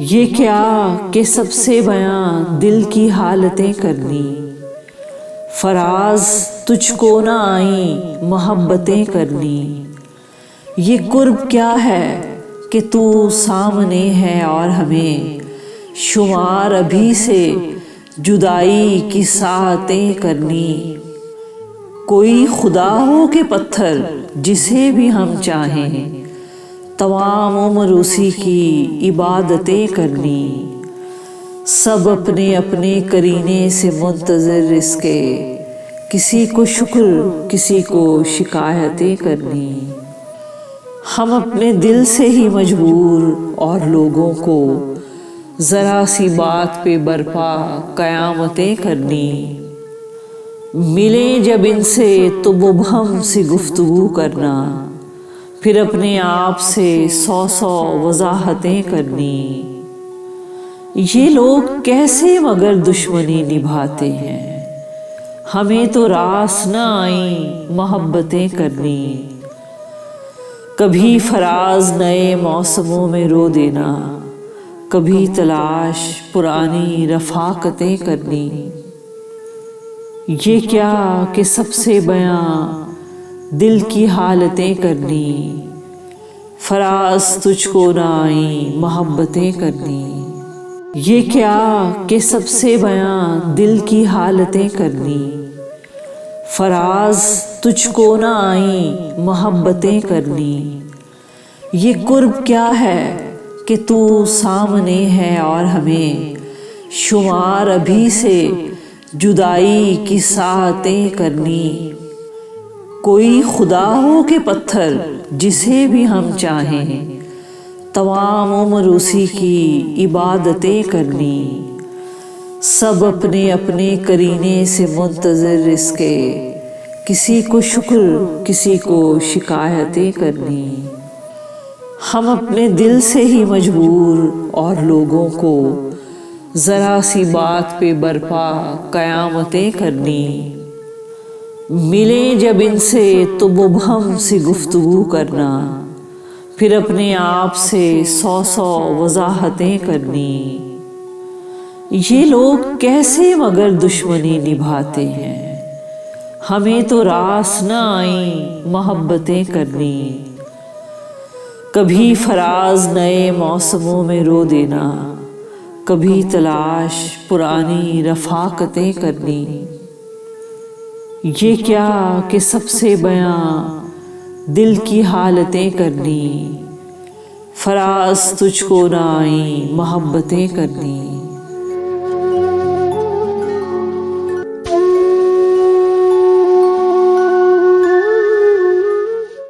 ये क्या कि सबसे बयां दिल की हालतें करनी, फराज तुझको ना आई मोहब्बतें करनी। ये कुर्ब क्या है कि तू सामने है और हमें शुमार अभी से जुदाई की साहतें करनी। कोई खुदा हो के पत्थर जिसे भी हम चाहें, तमाम उम्र उसी की इबादतें करनी। सब अपने अपने करीने से मुंतज़िर इसके, किसी को शुक्र किसी को शिकायतें करनी। हम अपने दिल से ही मजबूर और लोगों को ज़रा सी बात पे बरपा क़यामतें करनी। मिलें जब इनसे तो मुबहम सी गुफ्तगू करना, फिर अपने आप से 100 वजाहतें करनी। ये लोग कैसे मगर दुश्मनी निभाते हैं, हमें तो रास न आई मोहब्बतें करनी। कभी फराज नए मौसमों में रो देना, कभी तलाश पुरानी रफाकतें करनी। ये क्या कि सबसे बयां दिल की हालतें करनी, फराज तुझको ना आई मोहब्बतें करनी। ये क्या कि सबसे बयां दिल की हालतें करनी, फराज तुझको ना आई मोहब्बतें करनी। ये कुर्ब क्या है कि तू सामने है और हमें शुमार अभी से जुदाई की साहतें करनी। कोई खुदा हो के पत्थर जिसे भी हम चाहें, तमाम उम्र उसी की इबादतें करनी। सब अपने अपने करीने से मुंतज़िर इसके, किसी को शुक्र किसी को शिकायतें करनी। हम अपने दिल से ही मजबूर और लोगों को ज़रा सी बात पे बरपा क़यामतें करनी। मिलें जब इनसे तो मुबहम सी गुफ्तगू करना, फिर अपने आप से 100 वजाहतें करनी। ये लोग कैसे मगर दुश्मनी निभाते हैं, हमें तो रास न आई मोहब्बतें करनी। कभी फराज नए मौसमों में रो देना, कभी तलाश पुरानी रफाकतें करनी। ये क्या कि सबसे बयां दिल की हालतें करनी, फराज तुझको ना आई मोहब्बतें करनी।